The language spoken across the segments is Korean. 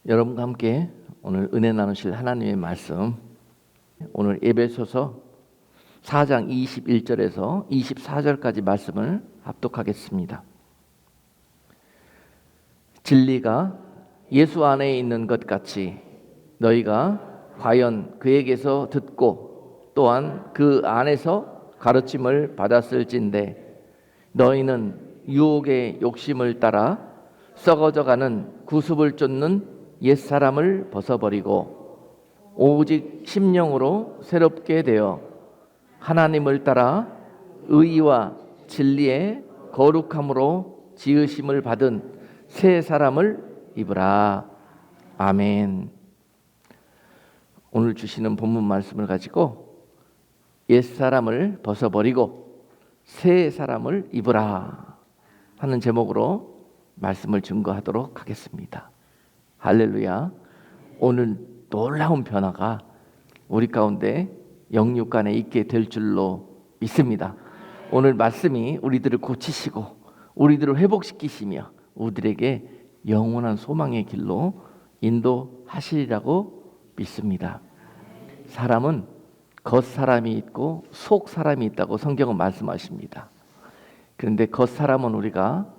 여러분과 함께 오늘 은혜 나누실 하나님의 말씀, 오늘 에베소서 4장 21절에서 24절까지 말씀을 합독하겠습니다. 진리가 예수 안에 있는 것 같이 너희가 과연 그에게서 듣고 또한 그 안에서 가르침을 받았을진데 너희는 유혹의 욕심을 따라 썩어져가는 구습을 쫓는 옛사람을 벗어버리고 오직 심령으로 새롭게 되어 하나님을 따라 의와 진리의 거룩함으로 지으심을 받은 새 사람을 입으라. 아멘. 오늘 주시는 본문 말씀을 가지고 옛사람을 벗어버리고 새 사람을 입으라 하는 제목으로 말씀을 증거하도록 하겠습니다. 할렐루야. 오늘 놀라운 변화가 우리 가운데 영육간에 있게 될 줄로 믿습니다. 오늘 말씀이 우리들을 고치시고 우리들을 회복시키시며 우리들에게 영원한 소망의 길로 인도하시리라고 믿습니다. 사람은 겉사람이 있고 속사람이 있다고 성경은 말씀하십니다. 그런데 겉사람은 우리가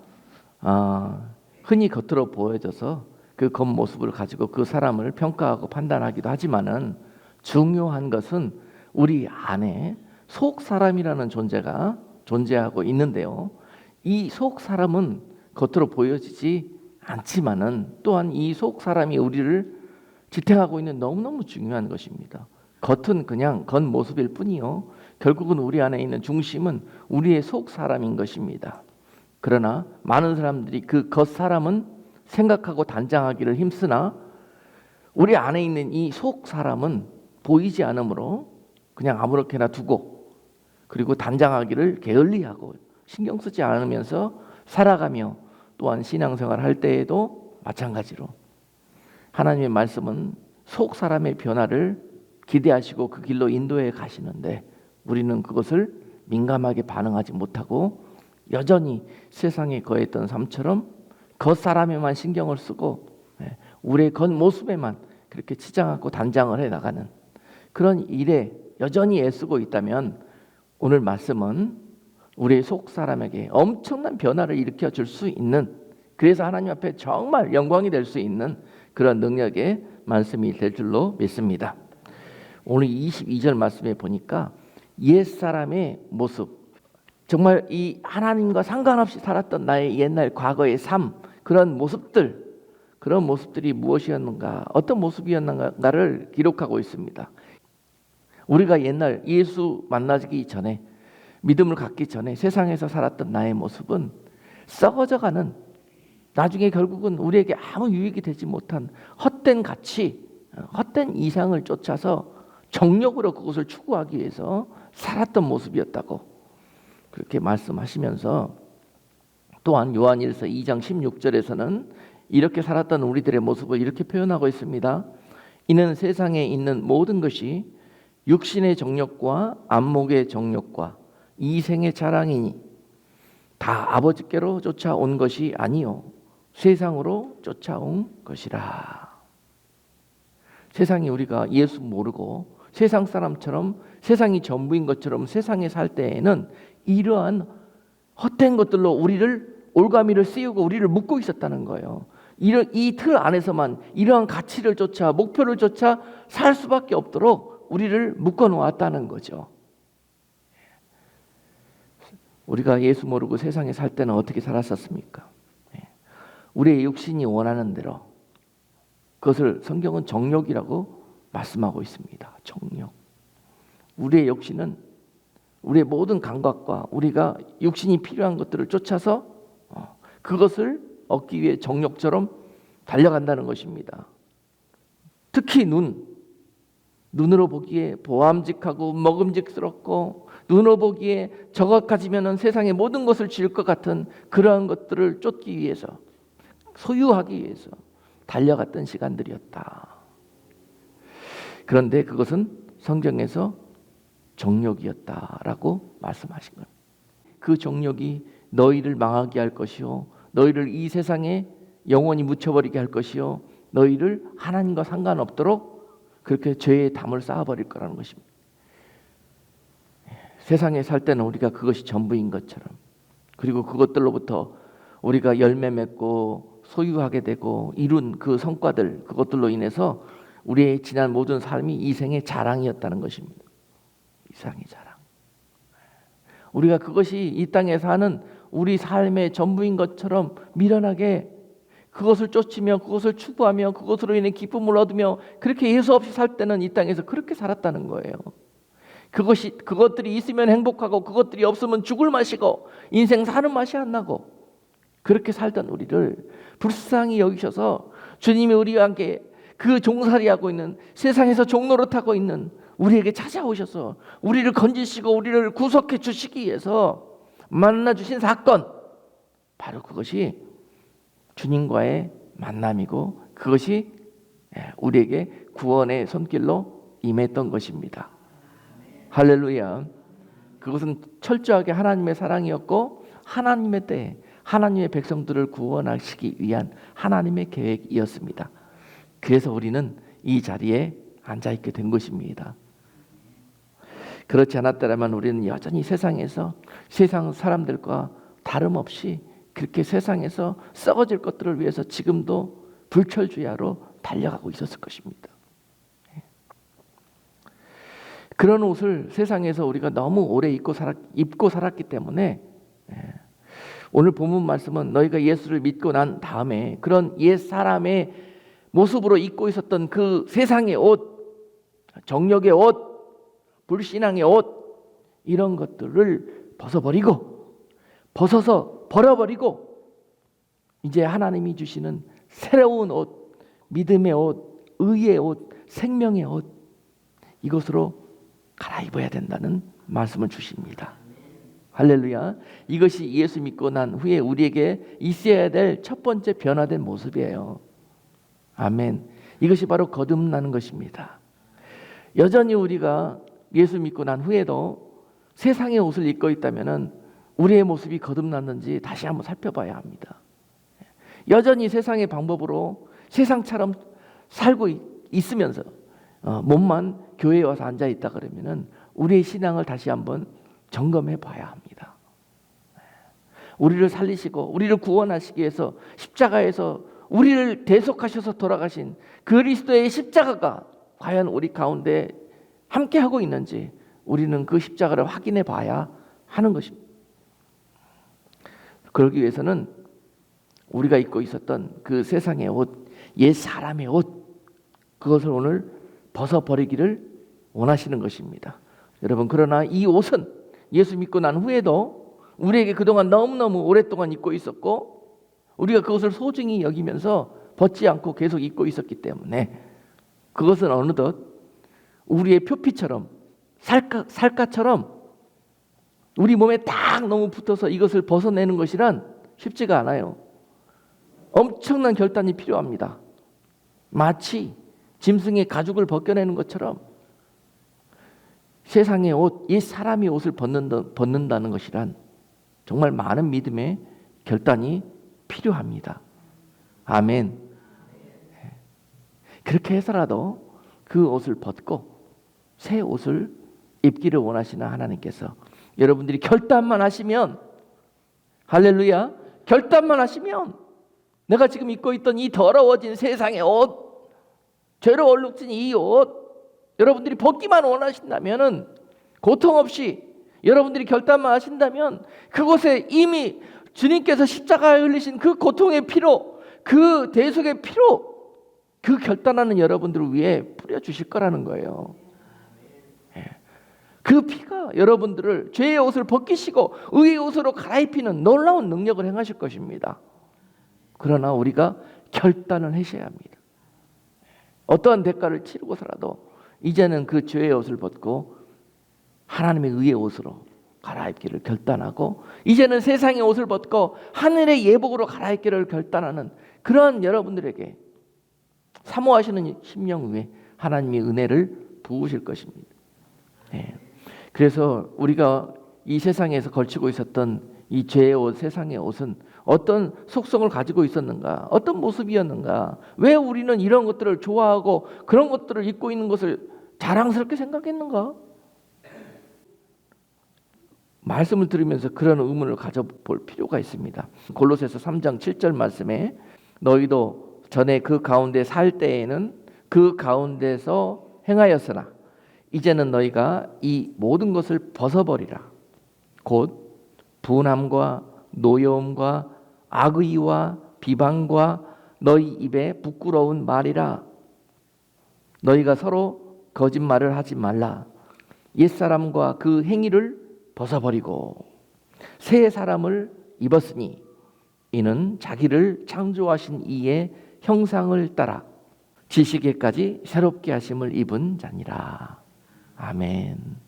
흔히 겉으로 보여져서 그 겉모습을 가지고 그 사람을 평가하고 판단하기도 하지만은 중요한 것은 우리 안에 속사람이라는 존재가 존재하고 있는데요. 이 속사람은 겉으로 보여지지 않지만은 또한 이 속사람이 우리를 지탱하고 있는 너무너무 중요한 것입니다. 겉은 그냥 겉모습일 뿐이요. 결국은 우리 안에 있는 중심은 우리의 속사람인 것입니다. 그러나 많은 사람들이 그 겉사람은 생각하고 단장하기를 힘쓰나 우리 안에 있는 이 속사람은 보이지 않으므로 그냥 아무렇게나 두고 그리고 단장하기를 게을리하고 신경 쓰지 않으면서 살아가며 또한 신앙생활 할 때에도 마찬가지로 하나님의 말씀은 속사람의 변화를 기대하시고 그 길로 인도해 가시는데 우리는 그것을 민감하게 반응하지 못하고 여전히 세상에 거했던 삶처럼 겉사람에만 신경을 쓰고 우리의 겉모습에만 그렇게 치장하고 단장을 해나가는 그런 일에 여전히 애쓰고 있다면 오늘 말씀은 우리의 속사람에게 엄청난 변화를 일으켜 줄 수 있는, 그래서 하나님 앞에 정말 영광이 될 수 있는 그런 능력의 말씀이 될 줄로 믿습니다. 오늘 22절 말씀에 보니까 옛사람의 모습, 정말 이 하나님과 상관없이 살았던 나의 옛날 과거의 삶, 그런 모습들이 무엇이었는가, 어떤 모습이었는가를 기록하고 있습니다. 우리가 옛날 예수 만나기 전에, 믿음을 갖기 전에 세상에서 살았던 나의 모습은 썩어져가는, 나중에 결국은 우리에게 아무 유익이 되지 못한 헛된 가치, 헛된 이상을 쫓아서 정욕으로 그것을 추구하기 위해서 살았던 모습이었다고 그렇게 말씀하시면서, 또한 요한일서 2장 16절에서는 이렇게 살았던 우리들의 모습을 이렇게 표현하고 있습니다. 이는 세상에 있는 모든 것이 육신의 정욕과 안목의 정욕과 이생의 자랑이니 다 아버지께로 쫓아온 것이 아니요 세상으로 쫓아온 것이라. 세상이 우리가 예수 모르고 세상 사람처럼 세상이 전부인 것처럼 세상에 살 때에는 이러한 헛된 것들로 우리를 올가미를 씌우고 우리를 묶고 있었다는 거예요. 이 틀 안에서만 이러한 가치를 쫓아 목표를 쫓아 살 수밖에 없도록 우리를 묶어 놓았다는 거죠. 우리가 예수 모르고 세상에 살 때는 어떻게 살았었습니까? 우리의 육신이 원하는 대로, 그것을 성경은 정욕이라고 말씀하고 있습니다. 정욕. 우리의 욕심은 우리의 모든 감각과 우리가 육신이 필요한 것들을 쫓아서 그것을 얻기 위해 정욕처럼 달려간다는 것입니다. 특히 눈으로 보기에 보암직하고 먹음직스럽고 눈으로 보기에 저것 가지면 세상의 모든 것을 질 것 같은 그러한 것들을 쫓기 위해서, 소유하기 위해서 달려갔던 시간들이었다. 그런데 그것은 성경에서 정욕이었다라고 말씀하신 거예요. 그 정욕이 너희를 망하게 할 것이요 너희를 이 세상에 영원히 묻혀버리게 할 것이요 너희를 하나님과 상관없도록 그렇게 죄의 담을 쌓아버릴 거라는 것입니다. 세상에 살 때는 우리가 그것이 전부인 것처럼, 그리고 그것들로부터 우리가 열매 맺고 소유하게 되고 이룬 그 성과들, 그것들로 인해서 우리의 지난 모든 삶이 이 생의 자랑이었다는 것입니다. 이 생의 자랑. 우리가 그것이 이 땅에 사는 우리 삶의 전부인 것처럼 미련하게 그것을 쫓으며 그것을 추구하며 그것으로 인해 기쁨을 얻으며 그렇게 예수 없이 살 때는 이 땅에서 그렇게 살았다는 거예요. 그것들이 있으면 행복하고 그것들이 없으면 죽을 맛이고 인생 사는 맛이 안 나고 그렇게 살던 우리를 불쌍히 여기셔서 주님이 우리와 함께 그 종살이하고 있는 세상에서 종노릇하고 있는 우리에게 찾아오셔서 우리를 건지시고 우리를 구속해 주시기 위해서 만나주신 사건, 바로 그것이 주님과의 만남이고 그것이 우리에게 구원의 손길로 임했던 것입니다. 할렐루야. 그것은 철저하게 하나님의 사랑이었고 하나님의 때에 하나님의 백성들을 구원하시기 위한 하나님의 계획이었습니다. 그래서 우리는 이 자리에 앉아있게 된 것입니다. 그렇지 않았더라면 우리는 여전히 세상에서 세상 사람들과 다름없이 그렇게 세상에서 썩어질 것들을 위해서 지금도 불철주야로 달려가고 있었을 것입니다. 그런 옷을 세상에서 우리가 너무 오래 입고 살았기 때문에 오늘 본문 말씀은 너희가 예수를 믿고 난 다음에 그런 옛 사람의 모습으로 입고 있었던 그 세상의 옷, 정욕의 옷, 불신앙의 옷, 이런 것들을 벗어서 버려버리고 이제 하나님이 주시는 새로운 옷, 믿음의 옷, 의의 옷, 생명의 옷, 이것으로 갈아입어야 된다는 말씀을 주십니다. 할렐루야. 이것이 예수 믿고 난 후에 우리에게 있어야 될 첫 번째 변화된 모습이에요. 아멘. 이것이 바로 거듭나는 것입니다. 여전히 우리가 예수 믿고 난 후에도 세상의 옷을 입고 있다면 우리의 모습이 거듭났는지 다시 한번 살펴봐야 합니다. 여전히 세상의 방법으로 세상처럼 살고 있으면서 몸만 교회에 와서 앉아 있다 그러면은 우리의 신앙을 다시 한번 점검해 봐야 합니다. 우리를 살리시고 우리를 구원하시기 위해서 십자가에서 우리를 대속하셔서 돌아가신 그리스도의 십자가가 과연 우리 가운데 함께하고 있는지 우리는 그 십자가를 확인해 봐야 하는 것입니다. 그러기 위해서는 우리가 입고 있었던 그 세상의 옷, 옛 사람의 옷, 그것을 오늘 벗어버리기를 원하시는 것입니다. 여러분, 그러나 이 옷은 예수 믿고 난 후에도 우리에게 그동안 너무너무 오랫동안 입고 있었고 우리가 그것을 소중히 여기면서 벗지 않고 계속 입고 있었기 때문에 그것은 어느덧 우리의 표피처럼 살갗처럼 우리 몸에 딱 너무 붙어서 이것을 벗어내는 것이란 쉽지가 않아요. 엄청난 결단이 필요합니다. 마치 짐승의 가죽을 벗겨내는 것처럼 세상의 옷, 이 사람이 옷을 벗는다는 것이란 정말 많은 믿음의 결단이 필요합니다. 아멘. 그렇게 해서라도 그 옷을 벗고 새 옷을 입기를 원하시는 하나님께서 여러분들이 결단만 하시면, 할렐루야, 결단만 하시면 내가 지금 입고 있던 이 더러워진 세상의 옷, 죄로 얼룩진 이 옷, 여러분들이 벗기만 원하신다면은 고통 없이 여러분들이 결단만 하신다면 그곳에 이미 주님께서 십자가에 흘리신 그 고통의 피로, 그 대속의 피로 그 결단하는 여러분들을 위해 뿌려주실 거라는 거예요. 그 피가 여러분들을 죄의 옷을 벗기시고 의의 옷으로 갈아입히는 놀라운 능력을 행하실 것입니다. 그러나 우리가 결단을 하셔야 합니다. 어떠한 대가를 치르고서라도 이제는 그 죄의 옷을 벗고 하나님의 의의 옷으로 갈아입기를 결단하고 이제는 세상의 옷을 벗고 하늘의 예복으로 갈아입기를 결단하는 그러한 여러분들에게 사모하시는 심령 위에 하나님의 은혜를 부으실 것입니다. 그래서 우리가 이 세상에서 걸치고 있었던 이 죄의 옷, 세상의 옷은 어떤 속성을 가지고 있었는가? 어떤 모습이었는가? 왜 우리는 이런 것들을 좋아하고 그런 것들을 입고 있는 것을 자랑스럽게 생각했는가? 말씀을 들으면서 그런 의문을 가져볼 필요가 있습니다. 골로새서 3장 7절 말씀에 너희도 전에 그 가운데 살 때에는 그 가운데서 행하였으나 이제는 너희가 이 모든 것을 벗어버리라. 곧 분함과 노여움과 악의와 비방과 너희 입에 부끄러운 말이라. 너희가 서로 거짓말을 하지 말라. 옛사람과 그 행위를 벗어버리고 새 사람을 입었으니 이는 자기를 창조하신 이의 형상을 따라 지식에까지 새롭게 하심을 입은 자니라. 아멘.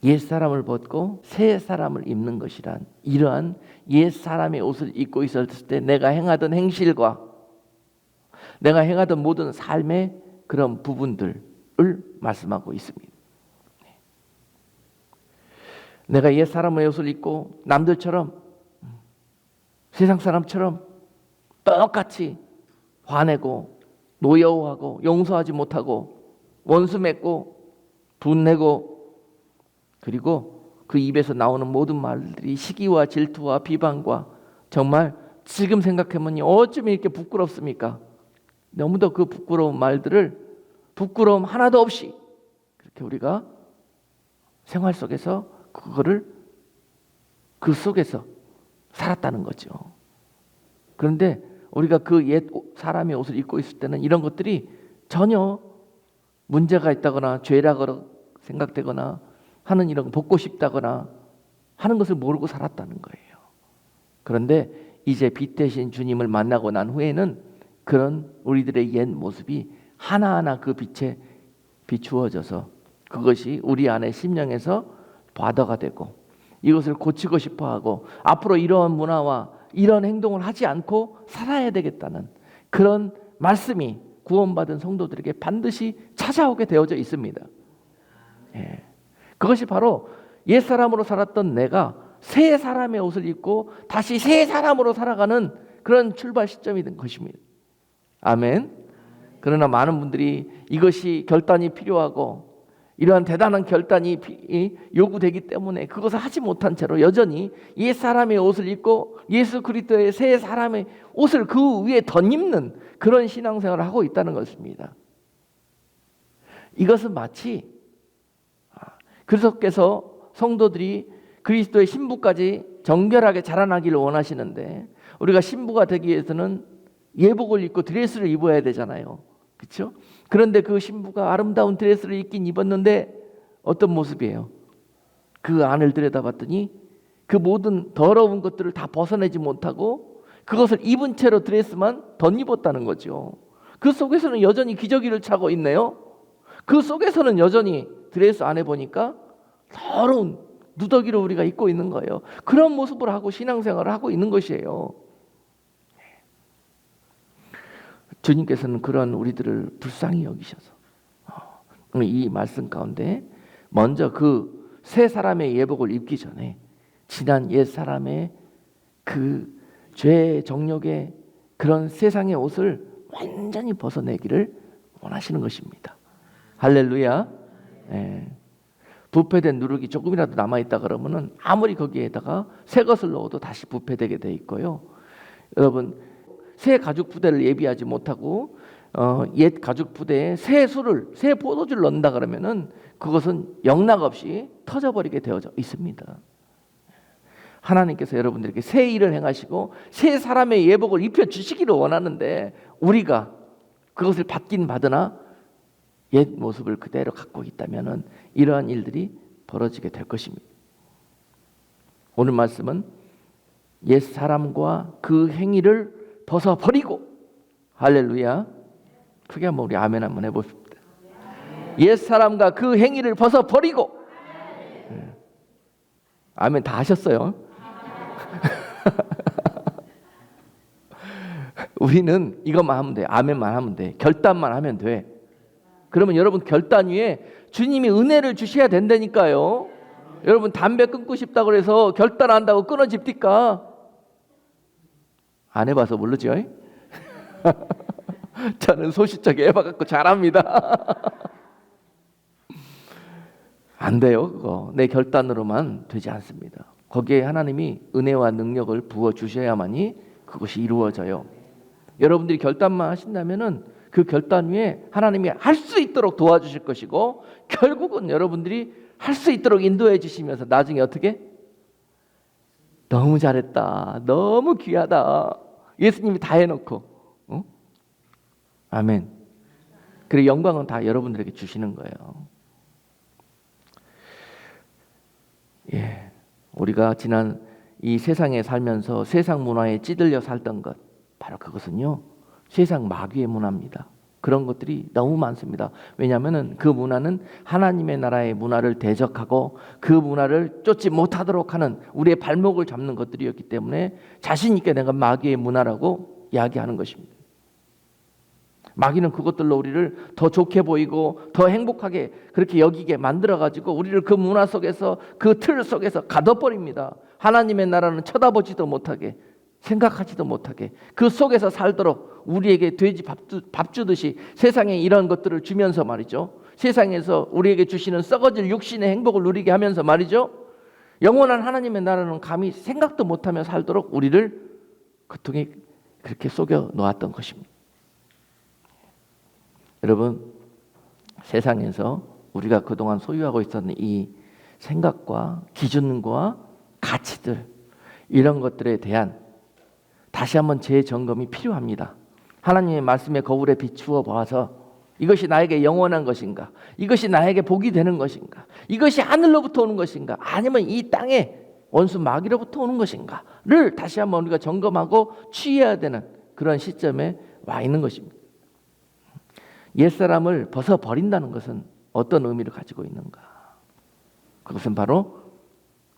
옛사람을 벗고 새 사람을 입는 것이란 이러한 옛사람의 옷을 입고 있었을 때 내가 행하던 행실과 내가 행하던 모든 삶의 그런 부분들을 말씀하고 있습니다. 내가 옛사람의 옷을 입고 남들처럼 세상 사람처럼 똑같이 화내고 노여워하고 용서하지 못하고 원수 맺고 분내고 그리고 그 입에서 나오는 모든 말들이 시기와 질투와 비방과 정말 지금 생각해보니 어쩜 이렇게 부끄럽습니까? 너무도 그 부끄러운 말들을 부끄러움 하나도 없이 그렇게 우리가 생활 속에서 그거를 그 속에서 살았다는 거죠. 그런데 우리가 그 옛 사람의 옷을 입고 있을 때는 이런 것들이 전혀 문제가 있다거나 죄라고 생각되거나 하는 이런 벗고 싶다거나 하는 것을 모르고 살았다는 거예요. 그런데 이제 빛 대신 주님을 만나고 난 후에는 그런 우리들의 옛 모습이 하나하나 그 빛에 비추어져서 그것이 우리 안에 심령에서 바다가 되고 이것을 고치고 싶어하고 앞으로 이러한 문화와 이런 행동을 하지 않고 살아야 되겠다는 그런 말씀이 구원받은 성도들에게 반드시 찾아오게 되어져 있습니다. 예. 그것이 바로 옛사람으로 살았던 내가 새 사람의 옷을 입고 다시 새 사람으로 살아가는 그런 출발 시점이 된 것입니다. 아멘. 그러나 많은 분들이 이것이 결단이 필요하고 이러한 대단한 결단이 요구되기 때문에 그것을 하지 못한 채로 여전히 옛사람의 옷을 입고 예수 그리스도의 새 사람의 옷을 그 위에 덧입는 그런 신앙생활을 하고 있다는 것입니다. 이것은 마치 그리스도께서 성도들이 그리스도의 신부까지 정결하게 자라나기를 원하시는데 우리가 신부가 되기 위해서는 예복을 입고 드레스를 입어야 되잖아요. 그렇죠? 그런데 그 신부가 아름다운 드레스를 입긴 입었는데 어떤 모습이에요? 그 안을 들여다봤더니 그 모든 더러운 것들을 다 벗어내지 못하고 그것을 입은 채로 드레스만 덧입었다는 거죠. 그 속에서는 여전히 기저귀를 차고 있네요. 그 속에서는 여전히 드레스 안에 보니까 더러운 누더기를 우리가 입고 있는 거예요. 그런 모습을 하고 신앙생활을 하고 있는 것이에요. 주님께서는 그런 우리들을 불쌍히 여기셔서 이 말씀 가운데 먼저 그 새 사람의 예복을 입기 전에 지난 옛 사람의 그 죄의 정욕의 그런 세상의 옷을 완전히 벗어내기를 원하시는 것입니다. 할렐루야. 네. 부패된 누룩이 조금이라도 남아있다 그러면은 아무리 거기에다가 새 것을 넣어도 다시 부패되게 돼 있고요. 여러분 새 가죽 부대를 예비하지 못하고 옛 가죽 부대에 새 포도주를 넣는다 그러면은 그것은 영락없이 터져버리게 되어져 있습니다. 하나님께서 여러분들에게 새 일을 행하시고 새 사람의 예복을 입혀 주시기를 원하는데 우리가 그것을 받긴 받으나 옛 모습을 그대로 갖고 있다면은 이러한 일들이 벌어지게 될 것입니다. 오늘 말씀은 옛 사람과 그 행위를 벗어버리고 할렐루야. 크게 한번 우리 아멘 한번 해봅시다. 옛 사람과 그 행위를 벗어버리고 아멘 다 하셨어요. 우리는 이것만 하면 돼. 아멘만 하면 돼. 결단만 하면 돼. 그러면 여러분 결단 위에 주님이 은혜를 주셔야 된다니까요. 여러분 담배 끊고 싶다고 해서 결단한다고 끊어집니까? 안 해봐서 모르죠. 저는 소시적에 해봐갖고 잘합니다. 안 돼요. 그거 내 결단으로만 되지 않습니다. 거기에 하나님이 은혜와 능력을 부어주셔야만이 그것이 이루어져요. 여러분들이 결단만 하신다면은 그 결단 위에 하나님이 할 수 있도록 도와주실 것이고, 결국은 여러분들이 할 수 있도록 인도해 주시면서 나중에 어떻게? 너무 잘했다, 너무 귀하다, 예수님이 다 해놓고, 어? 아멘. 그리고 영광은 다 여러분들에게 주시는 거예요. 예, 우리가 지난 이 세상에 살면서 세상 문화에 찌들려 살던 것, 바로 그것은요, 세상 마귀의 문화입니다. 그런 것들이 너무 많습니다. 왜냐하면 그 문화는 하나님의 나라의 문화를 대적하고 그 문화를 쫓지 못하도록 하는 우리의 발목을 잡는 것들이었기 때문에 자신 있게 내가 마귀의 문화라고 이야기하는 것입니다. 마귀는 그것들로 우리를 더 좋게 보이고 더 행복하게 그렇게 여기게 만들어가지고 우리를 그 문화 속에서, 그 틀 속에서 가둬버립니다. 하나님의 나라는 쳐다보지도 못하게, 생각하지도 못하게 그 속에서 살도록 우리에게 돼지 밥 주듯이 세상에 이런 것들을 주면서 말이죠, 세상에서 우리에게 주시는 썩어질 육신의 행복을 누리게 하면서 말이죠, 영원한 하나님의 나라는 감히 생각도 못하며 살도록 우리를 그통에 그렇게 속여 놓았던 것입니다. 여러분, 세상에서 우리가 그동안 소유하고 있었던 이 생각과 기준과 가치들, 이런 것들에 대한 다시 한번 재점검이 필요합니다. 하나님의 말씀의 거울에 비추어 보아서 이것이 나에게 영원한 것인가, 이것이 나에게 복이 되는 것인가, 이것이 하늘로부터 오는 것인가, 아니면 이 땅에 원수 마귀로부터 오는 것인가를 다시 한번 우리가 점검하고 취해야 되는 그런 시점에 와 있는 것입니다. 옛사람을 벗어버린다는 것은 어떤 의미를 가지고 있는가? 그것은 바로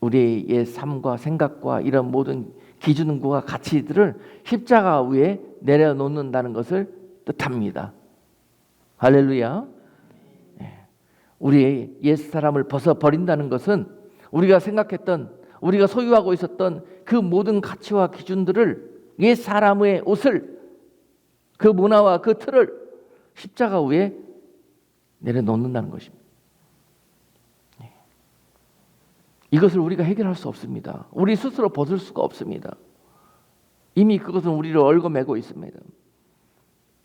우리의 옛 삶과 생각과 이런 모든 기준과 가치들을 십자가 위에 내려놓는다는 것을 뜻합니다. 할렐루야. 우리의 옛사람을 벗어버린다는 것은 우리가 생각했던, 우리가 소유하고 있었던 그 모든 가치와 기준들을, 옛사람의 옷을, 그 문화와 그 틀을 십자가 위에 내려놓는다는 것입니다. 이것을 우리가 해결할 수 없습니다. 우리 스스로 벗을 수가 없습니다. 이미 그것은 우리를 얽어매고 있습니다.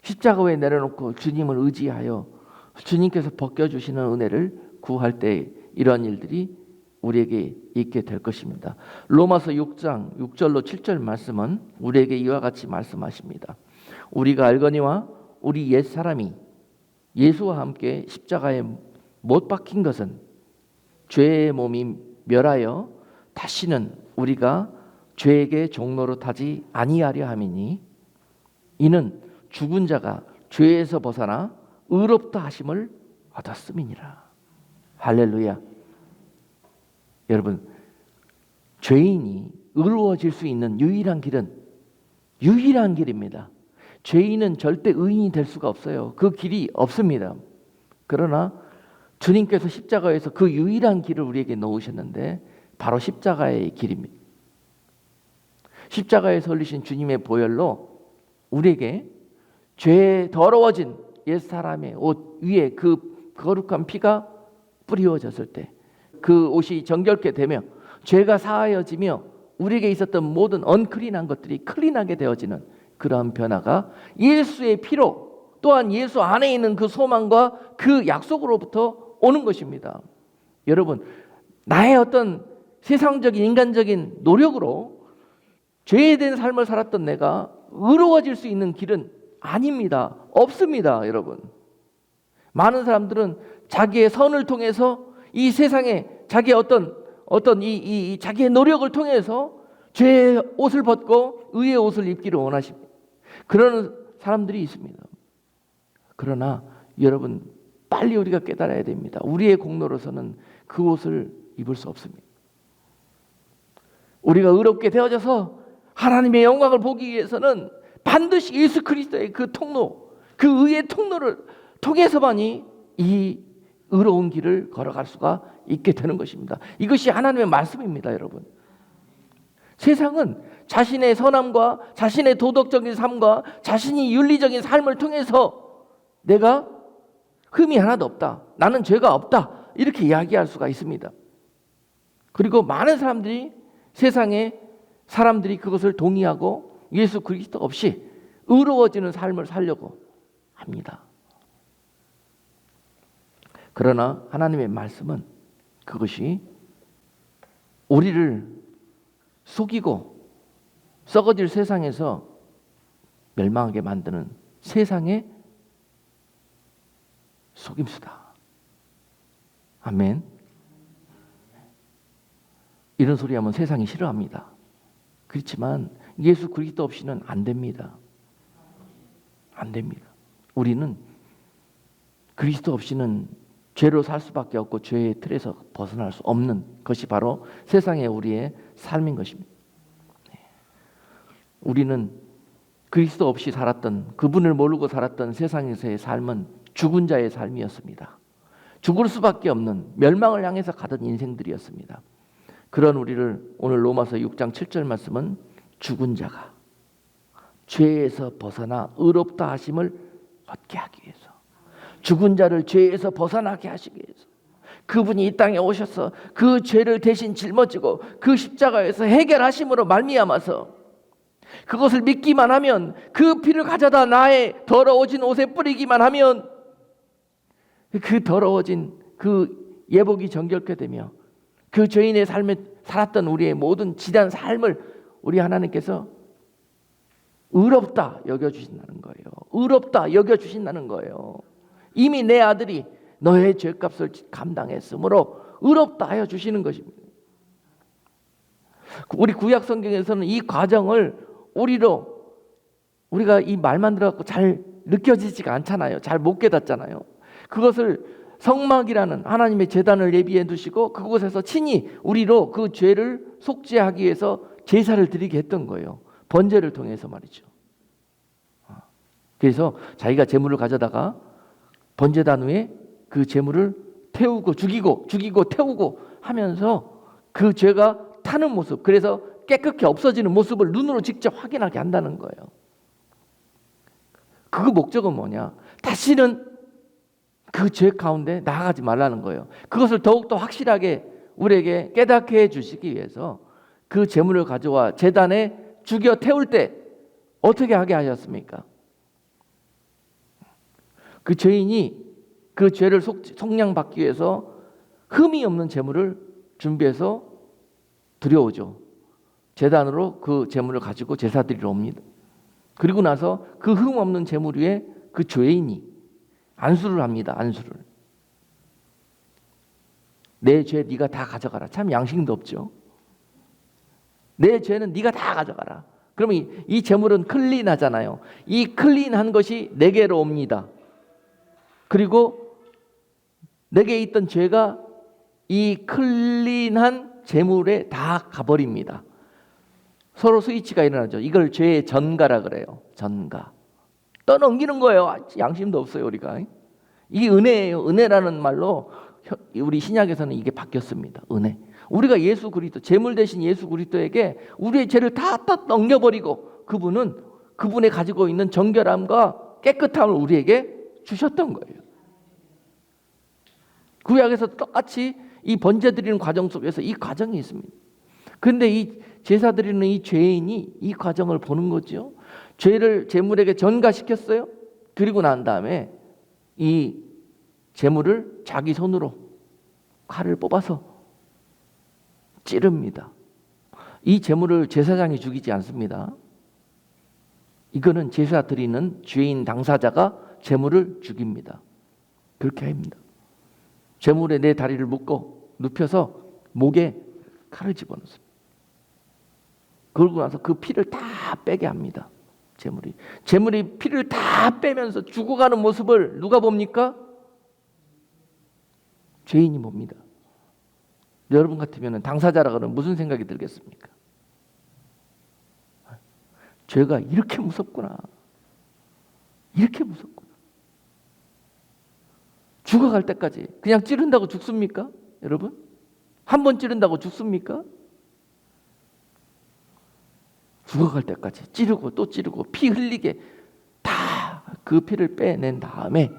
십자가 위에 내려놓고 주님을 의지하여 주님께서 벗겨주시는 은혜를 구할 때 이러한 일들이 우리에게 있게 될 것입니다. 로마서 6장 6절로 7절 말씀은 우리에게 이와 같이 말씀하십니다. 우리가 알거니와 우리 옛사람이 예수와 함께 십자가에 못 박힌 것은 죄의 몸이 멸하여 다시는 우리가 죄에게 종로로 타지 아니하려 함이니, 이는 죽은 자가 죄에서 벗어나 의롭다 하심을 얻었음이니라. 할렐루야. 여러분, 죄인이 의로워질 수 있는 유일한 길은, 유일한 길입니다. 죄인은 절대 의인이 될 수가 없어요. 그 길이 없습니다. 그러나 주님께서 십자가에서 그 유일한 길을 우리에게 놓으셨는데 바로 십자가의 길입니다. 십자가에서 흘리신 주님의 보혈로 우리에게 죄에 더러워진 옛사람의 옷 위에 그 거룩한 피가 뿌리워졌을 때 그 옷이 정결케 되며 죄가 사하여지며 우리에게 있었던 모든 언클린한 것들이 클린하게 되어지는 그러한 변화가 예수의 피로, 또한 예수 안에 있는 그 소망과 그 약속으로부터 오는 것입니다. 여러분, 나의 어떤 세상적인 인간적인 노력으로 죄된 삶을 살았던 내가 의로워질 수 있는 길은 아닙니다. 없습니다, 여러분. 많은 사람들은 자기의 선을 통해서 이 세상에 자기의 어떤 자기의 노력을 통해서 죄의 옷을 벗고 의의 옷을 입기를 원하십니다. 그러는 사람들이 있습니다. 그러나 여러분, 빨리 우리가 깨달아야 됩니다. 우리의 공로로서는 그 옷을 입을 수 없습니다. 우리가 의롭게 되어져서 하나님의 영광을 보기 위해서는 반드시 예수 그리스도의 그 통로, 그 의의 통로를 통해서만이 이 의로운 길을 걸어갈 수가 있게 되는 것입니다. 이것이 하나님의 말씀입니다, 여러분. 세상은 자신의 선함과 자신의 도덕적인 삶과 자신이 윤리적인 삶을 통해서 내가 흠이 하나도 없다, 나는 죄가 없다, 이렇게 이야기할 수가 있습니다. 그리고 많은 사람들이, 세상에 사람들이 그것을 동의하고 예수 그리스도 없이 의로워지는 삶을 살려고 합니다. 그러나 하나님의 말씀은 그것이 우리를 속이고 썩어질 세상에서 멸망하게 만드는 세상의 속임수다. 아멘. 이런 소리 하면 세상이 싫어합니다. 그렇지만 예수 그리스도 없이는 안 됩니다. 안 됩니다. 우리는 그리스도 없이는 죄로 살 수밖에 없고 죄의 틀에서 벗어날 수 없는 것이 바로 세상의 우리의 삶인 것입니다. 우리는 그리스도 없이 살았던, 그분을 모르고 살았던 세상에서의 삶은 죽은 자의 삶이었습니다. 죽을 수밖에 없는, 멸망을 향해서 가던 인생들이었습니다. 그런 우리를 오늘 로마서 6장 7절 말씀은 죽은 자가 죄에서 벗어나 의롭다 하심을 얻게 하기 위해서, 죽은 자를 죄에서 벗어나게 하시기 위해서 그분이 이 땅에 오셔서 그 죄를 대신 짊어지고 그 십자가에서 해결하심으로 말미암아서 그것을 믿기만 하면, 그 피를 가져다 나의 더러워진 옷에 뿌리기만 하면 그 더러워진 그 예복이 정결케 되며 그 죄인의 삶에 살았던 우리의 모든 지난 삶을 우리 하나님께서 의롭다 여겨주신다는 거예요. 의롭다 여겨주신다는 거예요. 이미 내 아들이 너의 죄값을 감당했으므로 의롭다 하여 주시는 것입니다. 우리 구약 성경에서는 이 과정을 우리가 이 말만 들어갖고 잘 느껴지지가 않잖아요. 잘 못 깨닫잖아요. 그것을 성막이라는 하나님의 제단을 예비해 두시고 그곳에서 친히 우리로 그 죄를 속죄하기 위해서 제사를 드리게 했던 거예요. 번제를 통해서 말이죠. 그래서 자기가 제물을 가져다가 번제단 위에 그 제물을 태우고 죽이고 태우고 하면서 그 죄가 타는 모습, 그래서 깨끗이 없어지는 모습을 눈으로 직접 확인하게 한다는 거예요. 그 목적은 뭐냐? 다시는 그 죄 가운데 나아가지 말라는 거예요. 그것을 더욱더 확실하게 우리에게 깨닫게 해주시기 위해서 그 제물을 가져와 제단에 죽여 태울 때 어떻게 하게 하셨습니까? 그 죄인이 그 죄를 속량받기 위해서 흠이 없는 제물을 준비해서 드려오죠. 제단으로 그 제물을 가지고 제사 드리러 옵니다. 그리고 나서 그 흠 없는 제물 위에 그 죄인이 안수를 합니다. 안수를. 내 죄 네가 다 가져가라. 참 양심도 없죠. 내 죄는 네가 다 가져가라. 그러면 이 제물은 클린하잖아요. 이 클린한 것이 내게로 옵니다. 그리고 내게 있던 죄가 이 클린한 제물에 다 가버립니다. 서로 스위치가 일어나죠. 이걸 죄의 전가라 그래요. 전가. 떠넘기는 거예요. 양심도 없어요, 우리가. 이게 은혜예요. 은혜라는 말로 우리 신약에서는 이게 바뀌었습니다. 은혜. 우리가 예수 그리스도, 제물 대신 예수 그리스도에게 우리의 죄를 다 넘겨버리고 그분은 그분의 가지고 있는 정결함과 깨끗함을 우리에게 주셨던 거예요. 구약에서 똑같이 이 번제 드리는 과정 속에서 이 과정이 있습니다. 그런데 이 제사 드리는 이 죄인이 이 과정을 보는 거죠. 죄를 제물에게 전가시켰어요. 그리고 난 다음에 이 제물을 자기 손으로 칼을 뽑아서 찌릅니다. 이 제물을 제사장이 죽이지 않습니다. 이거는 제사 드리는 죄인 당사자가 제물을 죽입니다. 그렇게 합니다. 제물에 내 다리를 묶고 눕혀서 목에 칼을 집어넣습니다. 그러고 나서 그 피를 다 빼게 합니다. 제물이 피를 다 빼면서 죽어가는 모습을 누가 봅니까? 죄인이 봅니다. 여러분 같으면 당사자라고는 무슨 생각이 들겠습니까? 죄가 이렇게 무섭구나. 이렇게 무섭구나. 죽어갈 때까지 그냥 찌른다고 죽습니까? 여러분? 한 번 찌른다고 죽습니까? 죽어갈 때까지 찌르고 또 찌르고 피 흘리게 다 그 피를 빼낸 다음에,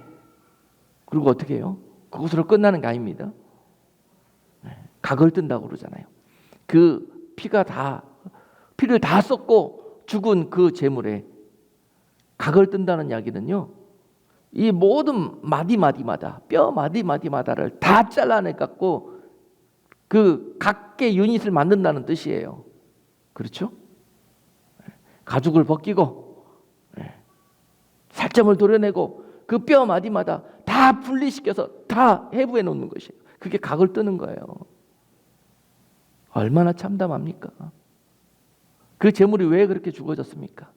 그리고 어떻게 해요? 그것으로 끝나는 게 아닙니다. 각을 뜬다고 그러잖아요. 그 피를 다 쏟고 죽은 그 제물에 각을 뜬다는 이야기는요, 이 모든 마디마디마다, 뼈 마디마디마다를 다 잘라내 갖고 그 각계 유닛을 만든다는 뜻이에요. 그렇죠? 가죽을 벗기고 살점을 도려내고 그 뼈 마디마다 다 분리시켜서 다 해부해 놓는 것이에요. 그게 각을 뜨는 거예요. 얼마나 참담합니까? 그 제물이 왜 그렇게 죽어졌습니까?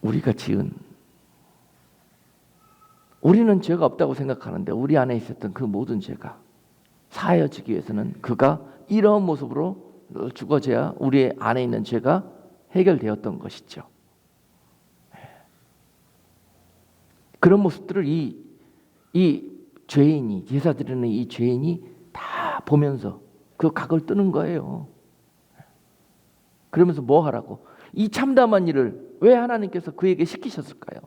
우리가 우리는 죄가 없다고 생각하는데 우리 안에 있었던 그 모든 죄가 사하여지기 위해서는 그가 이런 모습으로 죽어져야 우리 안에 있는 죄가 해결되었던 것이죠. 그런 모습들을 이 죄인이, 제사 드리는 이 죄인이 다 보면서 그 각을 뜨는 거예요. 그러면서 뭐 하라고? 이 참담한 일을 왜 하나님께서 그에게 시키셨을까요?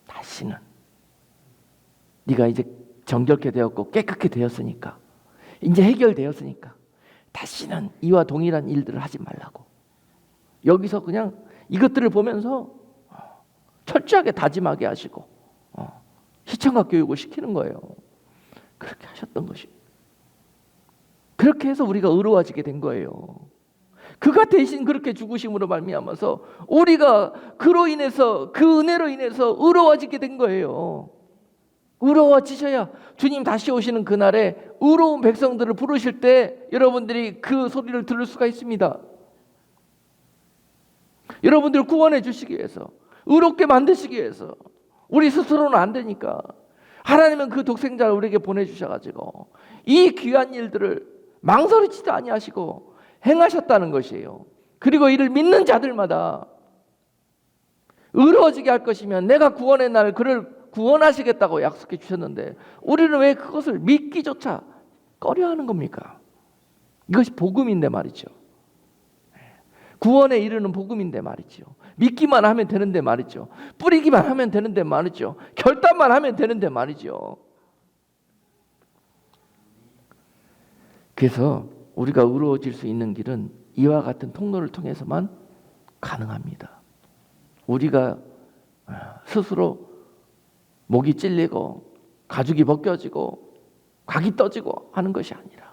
다시는 네가 이제 정결케 되었고 깨끗게 되었으니까, 이제 해결되었으니까 다시는 이와 동일한 일들을 하지 말라고. 여기서 그냥 이것들을 보면서 철저하게 다짐하게 하시고 시청각 교육을 시키는 거예요. 그렇게 하셨던 것이. 그렇게 해서 우리가 의로워지게 된 거예요. 그가 대신 그렇게 죽으심으로 말미암아서 우리가 그로 인해서, 그 은혜로 인해서 의로워지게 된 거예요. 의로워지셔야 주님 다시 오시는 그날에 의로운 백성들을 부르실 때 여러분들이 그 소리를 들을 수가 있습니다. 여러분들을 구원해 주시기 위해서, 의롭게 만드시기 위해서. 우리 스스로는 안 되니까 하나님은 그 독생자를 우리에게 보내주셔가지고 이 귀한 일들을 망설이지도 아니하시고 행하셨다는 것이에요. 그리고 이를 믿는 자들마다 의로워지게 할 것이면 내가 구원의 날 그를 구원하시겠다고 약속해 주셨는데 우리는 왜 그것을 믿기조차 꺼려하는 겁니까? 이것이 복음인데 말이죠. 구원에 이르는 복음인데 말이죠. 믿기만 하면 되는데 말이죠. 뿌리기만 하면 되는데 말이죠. 결단만 하면 되는데 말이죠. 그래서 우리가 의로워질 수 있는 길은 이와 같은 통로를 통해서만 가능합니다. 우리가 스스로 목이 찔리고 가죽이 벗겨지고 각이 떠지고 하는 것이 아니라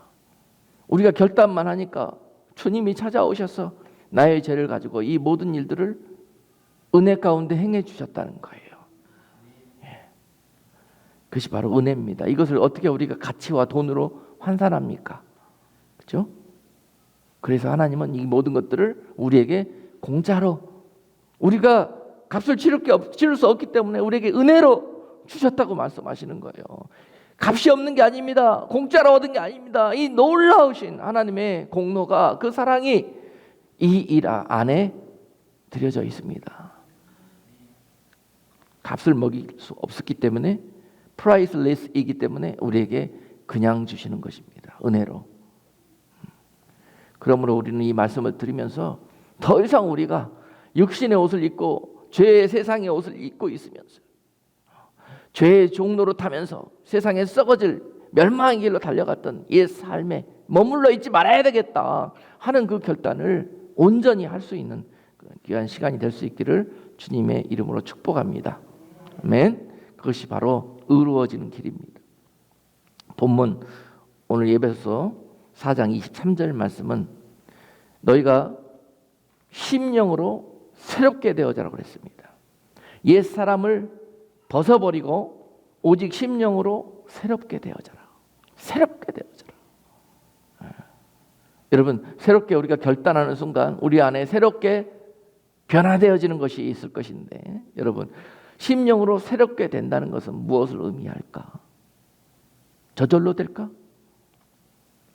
우리가 결단만 하니까 주님이 찾아오셔서 나의 죄를 가지고 이 모든 일들을 은혜 가운데 행해 주셨다는 거예요. 그것이 바로 은혜입니다. 이것을 어떻게 우리가 가치와 돈으로 환산합니까? 그렇죠? 그래서 하나님은 이 모든 것들을 우리에게 공짜로, 우리가 값을 치를 수 없기 때문에 우리에게 은혜로 주셨다고 말씀하시는 거예요. 값이 없는 게 아닙니다. 공짜로 얻은 게 아닙니다. 이 놀라우신 하나님의 공로가, 그 사랑이 이 일 안에 드려져 있습니다. 값을 먹일 수 없었기 때문에, 프라이슬레스이기 때문에 우리에게 그냥 주시는 것입니다. 은혜로. 그러므로 우리는 이 말씀을 들으면서 더 이상 우리가 육신의 옷을 입고 죄의 세상의 옷을 입고 있으면서 죄의 종로로 타면서 세상에 썩어질 멸망의 길로 달려갔던 옛 삶에 머물러 있지 말아야 되겠다 하는 그 결단을 온전히 할 수 있는 귀한 시간이 될 수 있기를 주님의 이름으로 축복합니다. 아멘. 그것이 바로 의로워지는 길입니다. 본문 오늘 예배소 4장 23절 말씀은 너희가 심령으로 새롭게 되어자라고 그랬습니다. 옛 사람을 벗어버리고 오직 심령으로 새롭게 되어자라. 새롭게 되어자라. 여러분, 새롭게 우리가 결단하는 순간 우리 안에 새롭게 변화되어지는 것이 있을 것인데, 여러분, 심령으로 새롭게 된다는 것은 무엇을 의미할까? 저절로 될까?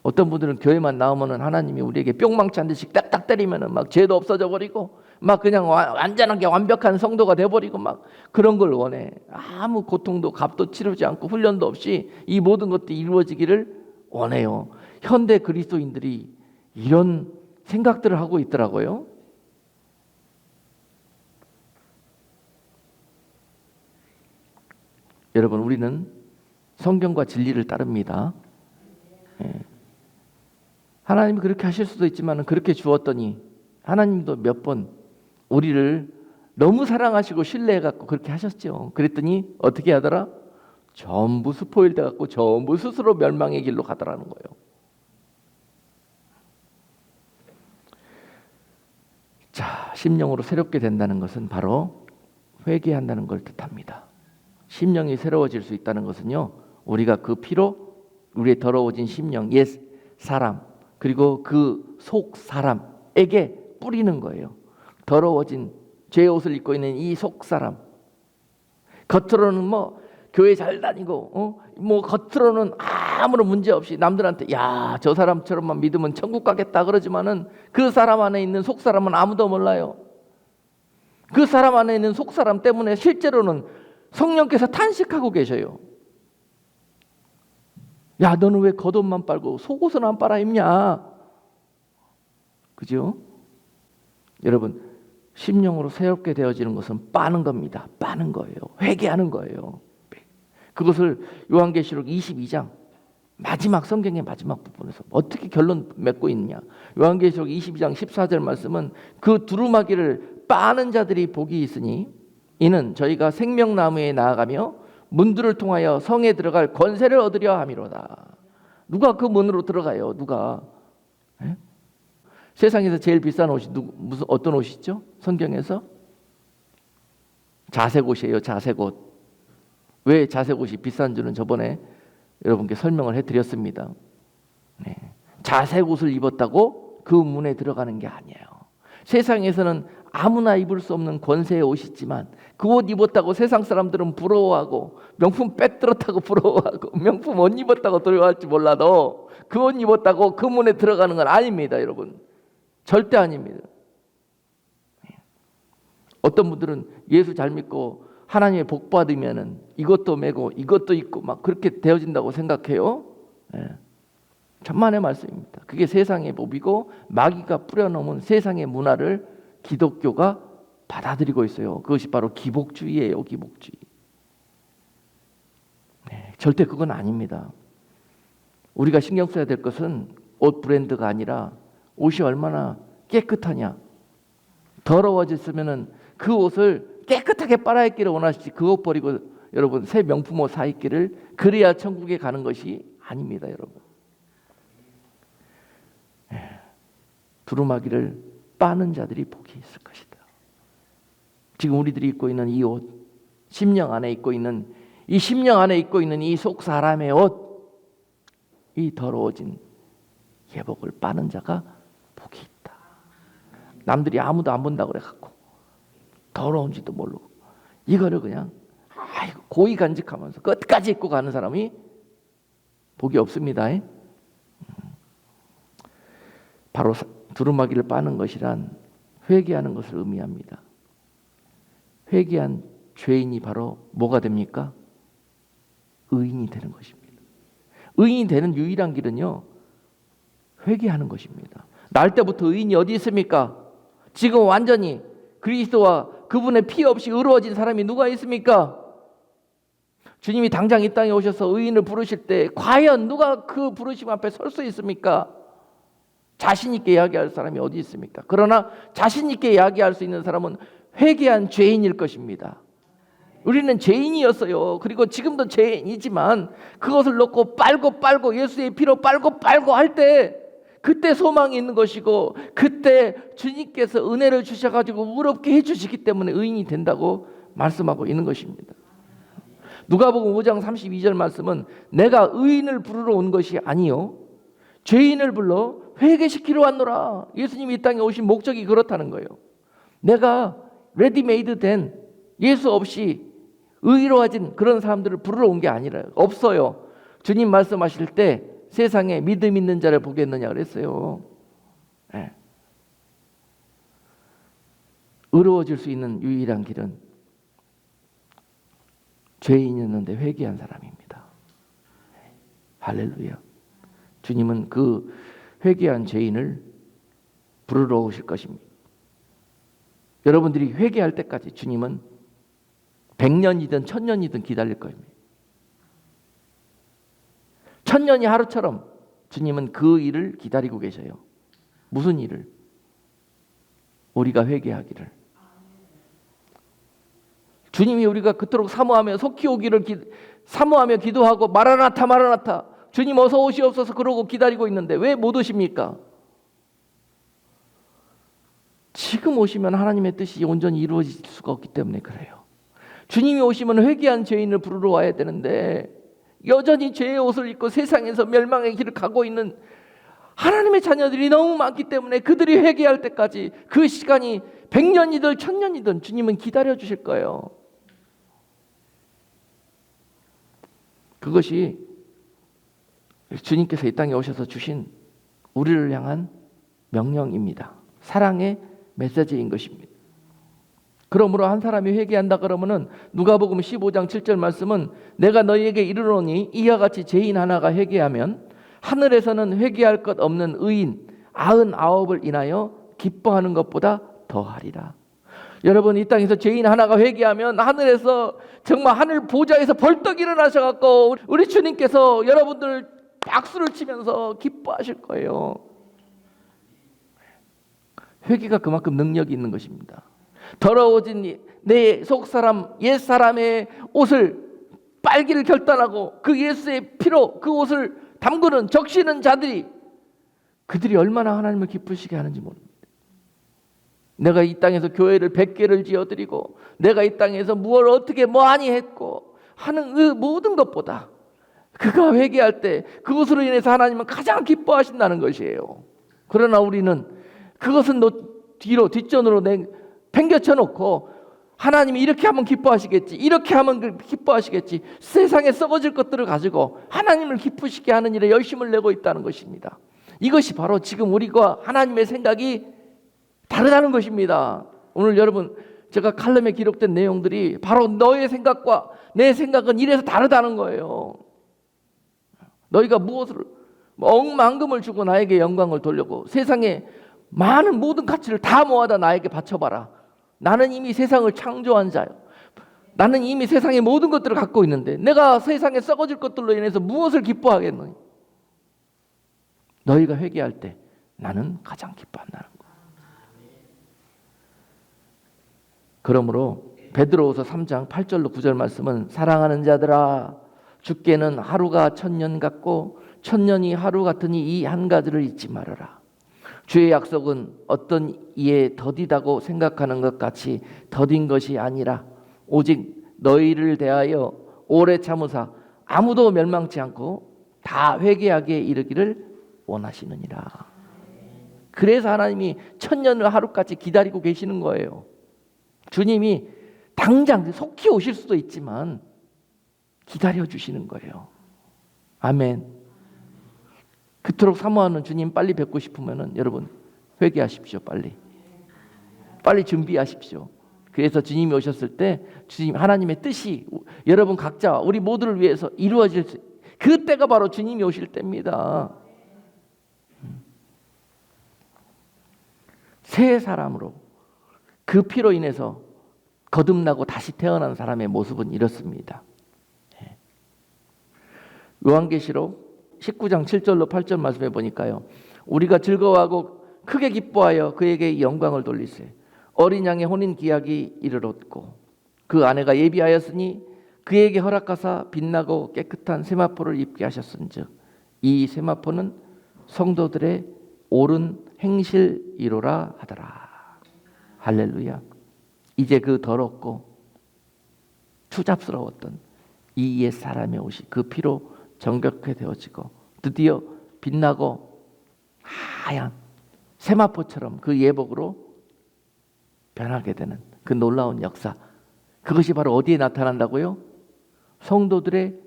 어떤 분들은 교회만 나오면은 하나님이 우리에게 뿅망치 한 대씩 딱딱 때리면은 막 죄도 없어져 버리고 막 그냥 완전하게 완벽한 성도가 돼버리고 막 그런 걸 원해. 아무 고통도 값도 치르지 않고 훈련도 없이 이 모든 것들이 이루어지기를 원해요. 현대 그리스도인들이 이런 생각들을 하고 있더라고요. 여러분, 우리는 성경과 진리를 따릅니다. 예. 하나님이 그렇게 하실 수도 있지만 그렇게 주었더니 하나님도 몇 번 우리를 너무 사랑하시고 신뢰해갖고 그렇게 하셨죠. 그랬더니 어떻게 하더라? 전부 스포일 돼갖고 전부 스스로 멸망의 길로 가더라는 거예요. 자, 심령으로 새롭게 된다는 것은 바로 회개한다는 걸 뜻합니다. 심령이 새로워질 수 있다는 것은요, 우리가 그 피로 우리의 더러워진 심령, 옛 사람, 그리고 그 속 사람에게 뿌리는 거예요. 더러워진 죄의 옷을 입고 있는 이 속 사람, 겉으로는 뭐 교회 잘 다니고 뭐 겉으로는 아무런 문제 없이 남들한테 야, 저 사람처럼만 믿으면 천국 가겠다 그러지만은 그 사람 안에 있는 속 사람은 아무도 몰라요. 그 사람 안에 있는 속 사람 때문에 실제로는 성령께서 탄식하고 계셔요. 야, 너는 왜 겉옷만 빨고 속옷은 안 빨아 입냐? 그죠? 여러분, 심령으로 새롭게 되어지는 것은 빠는 겁니다. 빠는 거예요. 회개하는 거예요. 그것을 요한계시록 22장 마지막 성경의 마지막 부분에서 어떻게 결론 맺고 있느냐? 요한계시록 22장 14절 말씀은 그 두루마기를 빠는 자들이 복이 있으니 이는 저희가 생명나무에 나아가며 문들을 통하여 성에 들어갈 권세를 얻으려 함이로다. 누가 그 문으로 들어가요? 누가? 에? 세상에서 제일 비싼 옷이 무슨 어떤 옷이죠? 성경에서 자색 옷이에요. 자색 옷. 왜 자색 옷이 비싼 줄은 저번에 여러분께 설명을 해드렸습니다. 네. 자색 옷을 입었다고 그 문에 들어가는 게 아니에요. 세상에서는 아무나 입을 수 없는 권세의 옷이 있지만 그 옷 입었다고 세상 사람들은 부러워하고 명품 백 들었다고 부러워하고 명품 옷 입었다고 두려워할지 몰라도 그 옷 입었다고 그 문에 들어가는 건 아닙니다. 여러분, 절대 아닙니다. 어떤 분들은 예수 잘 믿고 하나님의 복 받으면은 이것도 메고 이것도 입고 막 그렇게 되어진다고 생각해요. 천만의 말씀입니다. 그게 세상의 법이고 마귀가 뿌려놓은 세상의 문화를 기독교가 받아들이고 있어요. 그것이 바로 기복주의예요. 기복주의. 절대 그건 아닙니다. 우리가 신경 써야 될 것은 옷 브랜드가 아니라 옷이 얼마나 깨끗하냐. 더러워졌으면은 그 옷을 깨끗하게 빨아입기를 원하시지 그 옷 버리고 여러분 새 명품 옷 사 입기를 그래야 천국에 가는 것이 아닙니다. 여러분, 두루마기를 빠는 자들이 복이 있을 것이다. 지금 우리들이 입고 있는 이 옷, 심령 안에 입고 있는 이 심령 안에 입고 있는 이 속 사람의 옷, 이 더러워진 예복을 빠는 자가 복이 있다. 남들이 아무도 안 본다고 그래 갖고 더러운지도 모르고 이거를 그냥 고이 간직하면서 끝까지 입고 가는 사람이 복이 없습니다. 바로 두루마기를 빠는 것이란 회개하는 것을 의미합니다. 회개한 죄인이 바로 뭐가 됩니까? 의인이 되는 것입니다. 의인이 되는 유일한 길은요, 회개하는 것입니다. 날 때부터 의인이 어디 있습니까? 지금 완전히 그리스도와 그분의 피 없이 의로워진 사람이 누가 있습니까? 주님이 당장 이 땅에 오셔서 의인을 부르실 때 과연 누가 그 부르심 앞에 설 수 있습니까? 자신 있게 이야기할 사람이 어디 있습니까? 그러나 자신 있게 이야기할 수 있는 사람은 회개한 죄인일 것입니다. 우리는 죄인이었어요. 그리고 지금도 죄인이지만 그것을 놓고 빨고 예수의 피로 빨고 할 때 그때 소망이 있는 것이고 그때 주님께서 은혜를 주셔가지고 의롭게 해주시기 때문에 의인이 된다고 말씀하고 있는 것입니다. 누가복음 5장 32절 말씀은 내가 의인을 부르러 온 것이 아니요 죄인을 불러 회개시키러 왔노라. 예수님이 이 땅에 오신 목적이 그렇다는 거예요. 내가 레디메이드 된 예수 없이 의로워진 그런 사람들을 부르러 온 게 아니라 없어요. 주님 말씀하실 때 세상에 믿음 있는 자를 보겠느냐 그랬어요. 의로워질 수 있는 유일한 길은 죄인이었는데 회개한 사람입니다. 할렐루야. 주님은 그 회개한 죄인을 부르러 오실 것입니다. 여러분들이 회개할 때까지 주님은 100년이든 1000년이든 기다릴 겁니다. 1000년이 하루처럼 주님은 그 일을 기다리고 계셔요. 무슨 일을? 우리가 회개하기를. 주님이 우리가 그토록 사모하며 속히 오기를 사모하며 기도하고 마라나타 마라나타 주님 어서 오시옵소서 그러고 기다리고 있는데 왜 못 오십니까? 지금 오시면 하나님의 뜻이 온전히 이루어질 수가 없기 때문에 그래요. 주님이 오시면 회개한 죄인을 부르러 와야 되는데 여전히 죄의 옷을 입고 세상에서 멸망의 길을 가고 있는 하나님의 자녀들이 너무 많기 때문에 그들이 회개할 때까지 그 시간이 100년이든 1000년이든 주님은 기다려 주실 거예요. 그것이 주님께서 이 땅에 오셔서 주신 우리를 향한 명령입니다. 사랑의 메시지인 것입니다. 그러므로 한 사람이 회개한다 그러면은 누가복음 15장 7절 말씀은 내가 너희에게 이르노니 이와 같이 죄인 하나가 회개하면 하늘에서는 회개할 것 없는 의인 99을 인하여 기뻐하는 것보다 더하리라. 여러분 이 땅에서 죄인 하나가 회개하면 하늘에서 정말 하늘 보좌에서 벌떡 일어나셔갖고 우리 주님께서 여러분들 박수를 치면서 기뻐하실 거예요. 회개가 그만큼 능력이 있는 것입니다. 더러워진 내 속사람 옛사람의 옷을 빨기를 결단하고 그 예수의 피로 그 옷을 담그는 적시는 자들이 그들이 얼마나 하나님을 기쁘시게 하는지 모릅니다. 내가 이 땅에서 교회를 100개를 지어드리고 내가 이 땅에서 무엇을 어떻게 뭐하니 했고 하는 그 모든 것보다 그가 회개할 때 그것으로 인해서 하나님은 가장 기뻐하신다는 것이에요. 그러나 우리는 그것은 뒤로 뒷전으로 팽겨쳐 놓고 하나님이 이렇게 하면 기뻐하시겠지 이렇게 하면 기뻐하시겠지 세상에 썩어질 것들을 가지고 하나님을 기쁘시게 하는 일에 열심을 내고 있다는 것입니다. 이것이 바로 지금 우리가 하나님의 생각이 다르다는 것입니다. 오늘 여러분 제가 칼럼에 기록된 내용들이 바로 너의 생각과 내 생각은 이래서 다르다는 거예요. 너희가 무엇을 억만금을 주고 나에게 영광을 돌려고 세상에 많은 모든 가치를 다 모아다 나에게 바쳐봐라. 나는 이미 세상을 창조한 자요. 나는 이미 세상의 모든 것들을 갖고 있는데 내가 세상에 썩어질 것들로 인해서 무엇을 기뻐하겠노니? 너희가 회개할 때 나는 가장 기뻐한다는 거. 그러므로 베드로후서 3장 8절로 9절 말씀은 사랑하는 자들아 주께는 하루가 1000년 같고 1000년이 하루 같으니 이 한 가지를 잊지 말아라. 주의 약속은 어떤 이에 더디다고 생각하는 것 같이 더딘 것이 아니라 오직 너희를 대하여 오래 참으사 아무도 멸망치 않고 다 회개하게 이르기를 원하시느니라. 그래서 하나님이 1000년을 하루까지 기다리고 계시는 거예요. 주님이 당장 속히 오실 수도 있지만 기다려 주시는 거예요. 아멘. 그토록 사모하는 주님 빨리 뵙고 싶으면은 여러분 회개하십시오. 빨리 준비하십시오. 그래서 주님이 오셨을 때 주님 하나님의 뜻이 여러분 각자 우리 모두를 위해서 이루어질 그때가 바로 주님이 오실 때입니다. 새 사람으로 그 피로 인해서 거듭나고 다시 태어난 사람의 모습은 이렇습니다. 요한계시록 19장 7절로 8절 말씀해 보니까요. 우리가 즐거워하고 크게 기뻐하여 그에게 영광을 돌리세. 어린 양의 혼인 기약이 이르렀고 그 아내가 예비하였으니 그에게 허락하사 빛나고 깨끗한 세마포를 입게 하셨은즉 이 세마포는 성도들의 옳은 행실이로라 하더라. 할렐루야. 이제 그 더럽고 추잡스러웠던 이 옛 사람의 옷이 그 피로 정결케 되어지고 드디어 빛나고 하얀 세마포처럼 그 예복으로 변하게 되는 그 놀라운 역사. 그것이 바로 어디에 나타난다고요? 성도들의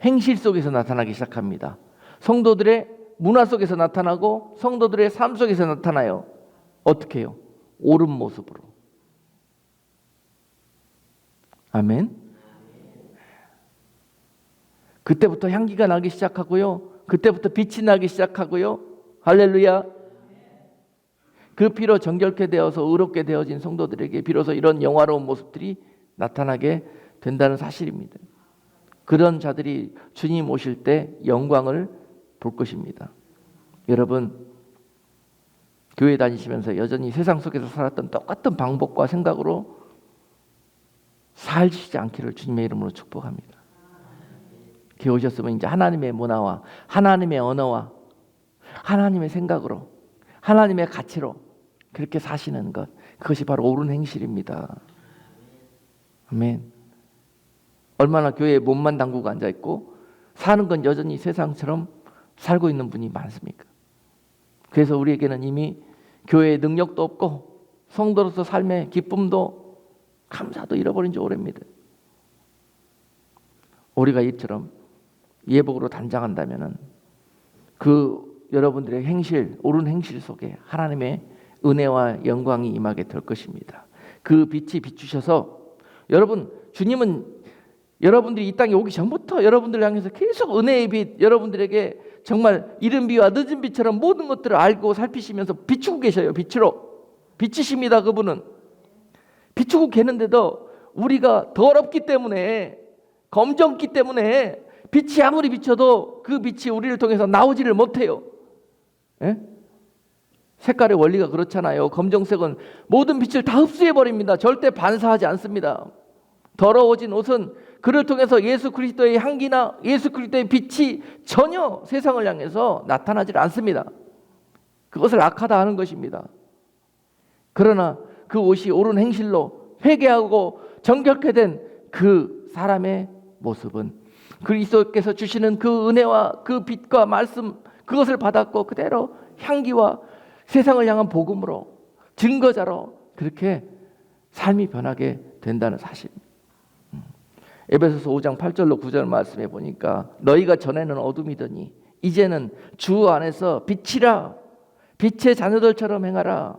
행실 속에서 나타나기 시작합니다. 성도들의 문화 속에서 나타나고 성도들의 삶 속에서 나타나요. 어떻게 해요? 옳은 모습으로. 아멘. 그때부터 향기가 나기 시작하고요. 그때부터 빛이 나기 시작하고요. 할렐루야. 그 피로 정결케 되어서 의롭게 되어진 성도들에게 비로소 이런 영화로운 모습들이 나타나게 된다는 사실입니다. 그런 자들이 주님 오실 때 영광을 볼 것입니다. 여러분, 교회 다니시면서 여전히 세상 속에서 살았던 똑같은 방법과 생각으로 살지 않기를 주님의 이름으로 축복합니다. 교회 오셨으면 이제 하나님의 문화와 하나님의 언어와 하나님의 생각으로 하나님의 가치로 그렇게 사시는 것, 그것이 바로 옳은 행실입니다. 아멘. 얼마나 교회에 몸만 담그고 앉아있고 사는 건 여전히 세상처럼 살고 있는 분이 많습니까? 그래서 우리에게는 이미 교회의 능력도 없고 성도로서 삶의 기쁨도 감사도 잃어버린 지 오래입니다. 우리가 이처럼 예복으로 단장한다면 그 여러분들의 행실, 옳은 행실 속에 하나님의 은혜와 영광이 임하게 될 것입니다. 그 빛이 비추셔서 여러분, 주님은 여러분들이 이 땅에 오기 전부터 여러분들을 향해서 계속 은혜의 빛, 여러분들에게 정말 이른 비와 늦은 비처럼 모든 것들을 알고 살피시면서 비추고 계셔요. 빛으로 비치십니다. 그분은 비추고 계는데도 우리가 더럽기 때문에, 검정기 때문에 빛이 아무리 비춰도 그 빛이 우리를 통해서 나오지를 못해요. 예? 색깔의 원리가 그렇잖아요. 검정색은 모든 빛을 다 흡수해버립니다. 절대 반사하지 않습니다. 더러워진 옷은 그를 통해서 예수 그리스도의 향기나 예수 그리스도의 빛이 전혀 세상을 향해서 나타나지 않습니다. 그것을 악하다 하는 것입니다. 그러나 그 옷이 옳은 행실로 회개하고 정결케 된 그 사람의 모습은 그리스도께서 주시는 그 은혜와 그 빛과 말씀, 그것을 받았고 그대로 향기와 세상을 향한 복음으로 증거자로 그렇게 삶이 변하게 된다는 사실입니다. 에베소서 5장 8절로 9절 말씀에 보니까 너희가 전에는 어둠이더니 이제는 주 안에서 빛이라, 빛의 자녀들처럼 행하라.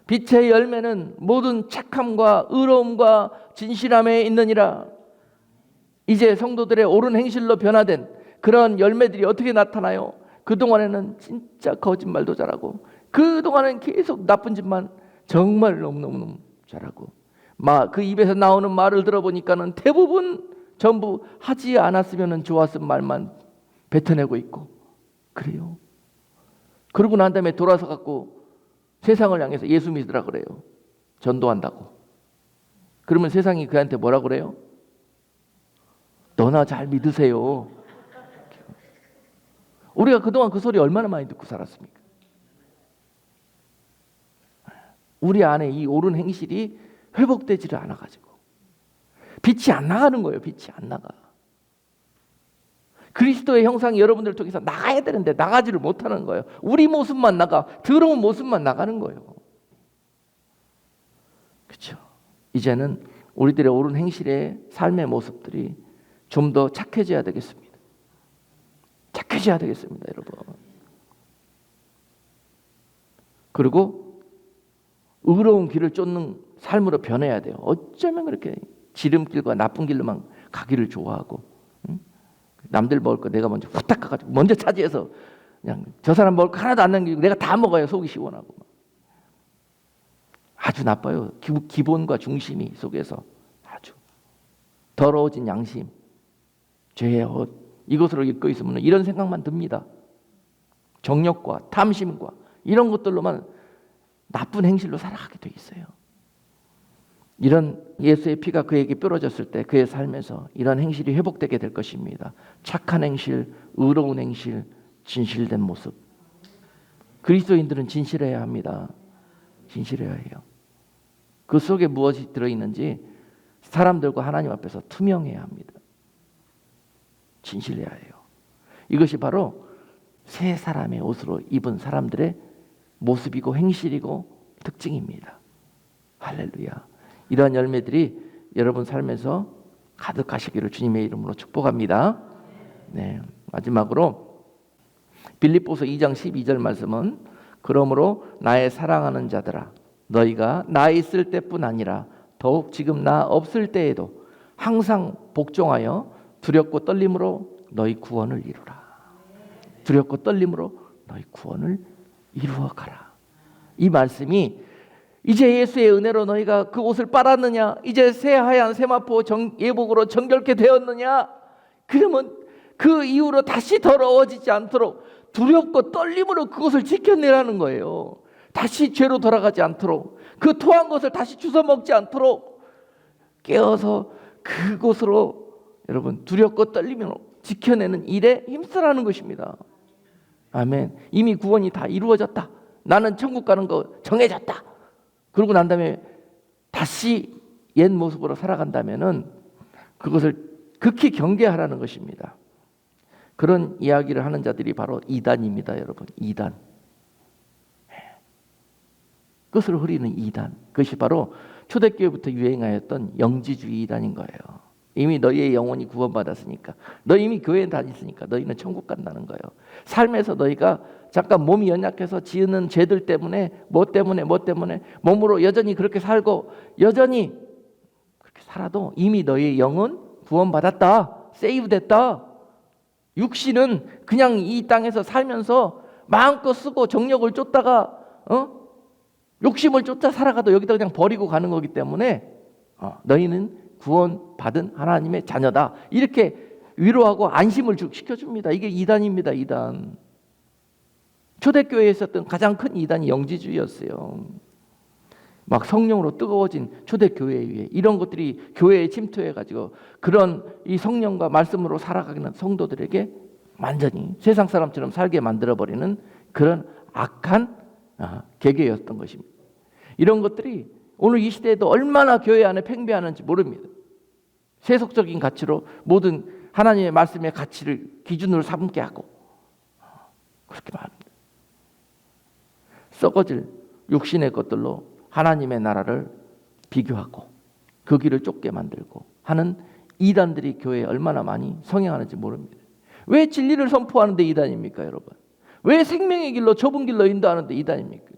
빛의 열매는 모든 착함과 의로움과 진실함에 있느니라. 이제 성도들의 옳은 행실로 변화된 그런 열매들이 어떻게 나타나요? 그동안에는 진짜 거짓말도 잘하고 그동안은 계속 나쁜 짓만 정말 너무너무 잘하고 그 입에서 나오는 말을 들어보니까는 대부분 전부 하지 않았으면 좋았을 말만 뱉어내고 있고 그래요. 그러고 난 다음에 돌아서 갖고 세상을 향해서 예수 믿으라 그래요. 전도한다고. 그러면 세상이 그한테 뭐라 그래요? 너나 잘 믿으세요. 우리가 그동안 그 소리 얼마나 많이 듣고 살았습니까? 우리 안에 이 옳은 행실이 회복되지를 않아가지고 빛이 안 나가는 거예요. 빛이 안 나가. 그리스도의 형상이 여러분들을 통해서 나가야 되는데 나가지를 못하는 거예요. 우리 모습만 나가, 더러운 모습만 나가는 거예요. 그렇죠? 이제는 우리들의 옳은 행실의 삶의 모습들이 좀 더 착해져야 되겠습니다. 착해져야 되겠습니다, 여러분. 그리고 의로운 길을 쫓는 삶으로 변해야 돼요. 어쩌면 그렇게 지름길과 나쁜 길로만 가기를 좋아하고, 응? 남들 먹을 거 내가 먼저 후딱 가가지고 먼저 차지해서 그냥 저 사람 먹을 거 하나도 안 남기고 내가 다 먹어야 속이 시원하고 아주 나빠요. 기본과 중심이 속에서 아주 더러워진 양심, 죄의 옷, 이것으로 입고 있으면 이런 생각만 듭니다. 정욕과 탐심과 이런 것들로만 나쁜 행실로 살아가게 돼 있어요. 이런 예수의 피가 그에게 뿌려졌을 때 그의 삶에서 이런 행실이 회복되게 될 것입니다. 착한 행실, 의로운 행실, 진실된 모습. 그리스도인들은 진실해야 합니다. 진실해야 해요. 그 속에 무엇이 들어있는지 사람들과 하나님 앞에서 투명해야 합니다. 진실해야 해요. 이것이 바로 새 사람의 옷으로 입은 사람들의 모습이고 행실이고 특징입니다. 할렐루야. 이러한 열매들이 여러분 삶에서 가득하시기를 주님의 이름으로 축복합니다. 네, 마지막으로 빌립보서 2장 12절 말씀은 그러므로 나의 사랑하는 자들아 너희가 나 있을 때뿐 아니라 더욱 지금 나 없을 때에도 항상 복종하여 두렵고 떨림으로 너희 구원을 이루라. 두렵고 떨림으로 너희 구원을 이루어가라. 이 말씀이 이제 예수의 은혜로 너희가 그 옷을 빨았느냐? 이제 새하얀 세마포 예복으로 정결케 되었느냐? 그러면 그 이후로 다시 더러워지지 않도록 두렵고 떨림으로 그것을 지켜내라는 거예요. 다시 죄로 돌아가지 않도록, 그 토한 것을 다시 주워 먹지 않도록 깨어서 그곳으로 여러분 두렵고 떨림으로 지켜내는 일에 힘쓰라는 것입니다. 아멘. 이미 구원이 다 이루어졌다. 나는 천국 가는 거 정해졌다. 그러고 난 다음에 다시 옛 모습으로 살아간다면은 그것을 극히 경계하라는 것입니다. 그런 이야기를 하는 자들이 바로 이단입니다, 여러분. 이단. 그것을 흐리는 이단. 그것이 바로 초대교회부터 유행하였던 영지주의 이단인 거예요. 이미 너희의 영혼이 구원받았으니까, 너희 이미 교회에 다녔으니까 너희는 천국 간다는 거예요. 삶에서 너희가 잠깐 몸이 연약해서 지은 죄들 때문에 뭐 때문에 몸으로 여전히 그렇게 살고 여전히 그렇게 살아도 이미 너희의 영은 구원받았다. 세이브됐다. 육신은 그냥 이 땅에서 살면서 마음껏 쓰고 정력을 쫓다가 욕심을 쫓아 살아가도 여기다 그냥 버리고 가는 거기 때문에 너희는 구원받은 하나님의 자녀다. 이렇게 위로하고 안심을 시켜줍니다. 이게 이단입니다. 이단. 초대교회에 있었던 가장 큰 이단이 영지주의였어요. 막 성령으로 뜨거워진 초대교회에 의해 이런 것들이 교회에 침투해가지고 그런 이 성령과 말씀으로 살아가는 성도들에게 완전히 세상 사람처럼 살게 만들어버리는 그런 악한 계계였던 것입니다. 이런 것들이 오늘 이 시대에도 얼마나 교회 안에 팽배하는지 모릅니다. 세속적인 가치로 모든 하나님의 말씀의 가치를 기준으로 삼게 하고 그렇게 말합니다. 썩어질 육신의 것들로 하나님의 나라를 비교하고 그 길을 쫓게 만들고 하는 이단들이 교회에 얼마나 많이 성행하는지 모릅니다. 왜 진리를 선포하는데 이단입니까, 여러분? 왜 생명의 길로 좁은 길로 인도하는데 이단입니까?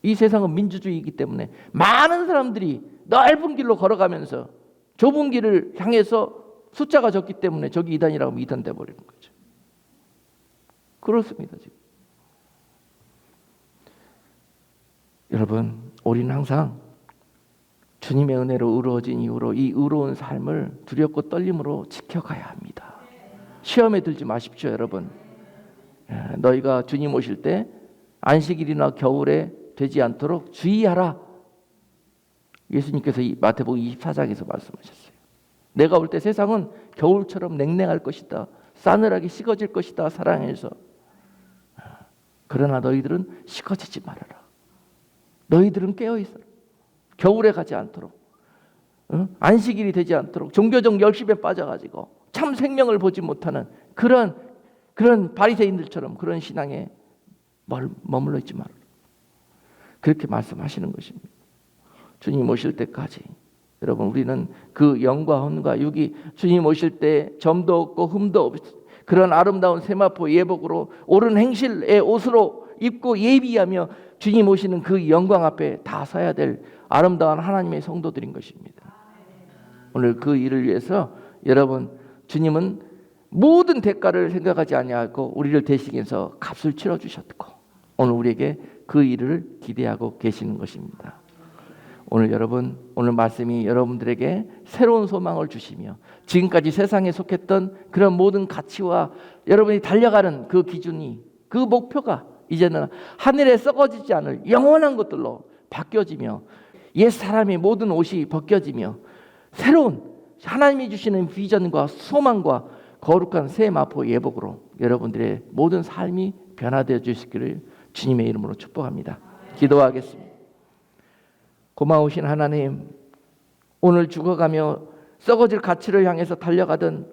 이 세상은 민주주의이기 때문에 많은 사람들이 넓은 길로 걸어가면서 좁은 길을 향해서 숫자가 적기 때문에 저기 이단이라고 하면 이단 돼버리는 거죠. 그렇습니다, 지금. 여러분, 우리는 항상 주님의 은혜로 의로워진 이후로 이 의로운 삶을 두렵고 떨림으로 지켜가야 합니다. 시험에 들지 마십시오, 여러분. 너희가 주님 오실 때 안식일이나 겨울에 되지 않도록 주의하라. 예수님께서 이 마태복음 24장에서 말씀하셨어요. 내가 올 때 세상은 겨울처럼 냉랭할 것이다. 싸늘하게 식어질 것이다. 사랑해서. 그러나 너희들은 식어지지 말아라. 너희들은 깨어있어라. 겨울에 가지 않도록, 안식일이 되지 않도록 종교적 열심에 빠져가지고 참 생명을 보지 못하는 그런 바리새인들처럼 그런 신앙에 머물러 있지 말아라. 그렇게 말씀하시는 것입니다. 주님 오실 때까지 여러분, 우리는 그 영과 혼과 육이 주님 오실 때 점도 없고 흠도 없이 그런 아름다운 세마포 예복으로 옳은 행실의 옷으로 입고 예비하며 주님 오시는 그 영광 앞에 다 서야 될 아름다운 하나님의 성도들인 것입니다. 오늘 그 일을 위해서 여러분, 주님은 모든 대가를 생각하지 아니하고 우리를 대신해서 값을 치러주셨고 오늘 우리에게 그 일을 기대하고 계시는 것입니다. 오늘 여러분, 오늘 말씀이 여러분들에게 새로운 소망을 주시며 지금까지 세상에 속했던 그런 모든 가치와 여러분이 달려가는 그 기준이, 그 목표가 이제는 하늘에 썩어지지 않을 영원한 것들로 바뀌어지며 옛 사람의 모든 옷이 벗겨지며 새로운 하나님이 주시는 비전과 소망과 거룩한 새 마포 예복으로 여러분들의 모든 삶이 변화되어 주시기를 주님의 이름으로 축복합니다. 기도하겠습니다. 고마우신 하나님, 오늘 죽어가며 썩어질 가치를 향해서 달려가던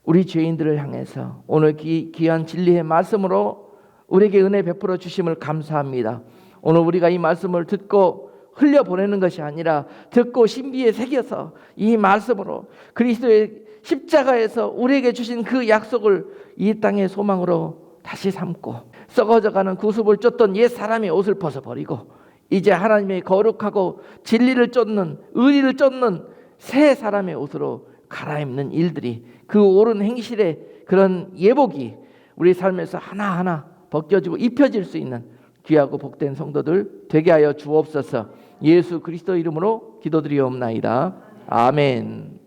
우리 죄인들을 향해서 오늘 귀한 진리의 말씀으로 우리에게 은혜 베풀어 주심을 감사합니다. 오늘 우리가 이 말씀을 듣고 흘려보내는 것이 아니라 듣고 신비에 새겨서 이 말씀으로 그리스도의 십자가에서 우리에게 주신 그 약속을 이 땅의 소망으로 다시 삼고 썩어져가는 구습을 쫓던 옛 사람의 옷을 벗어버리고 이제 하나님의 거룩하고 진리를 쫓는, 의리를 쫓는 새 사람의 옷으로 갈아입는 일들이, 그 옳은 행실의 그런 예복이 우리 삶에서 하나하나 벗겨지고 입혀질 수 있는 귀하고 복된 성도들 되게 하여 주옵소서. 예수 그리스도 이름으로 기도드리옵나이다. 아멘.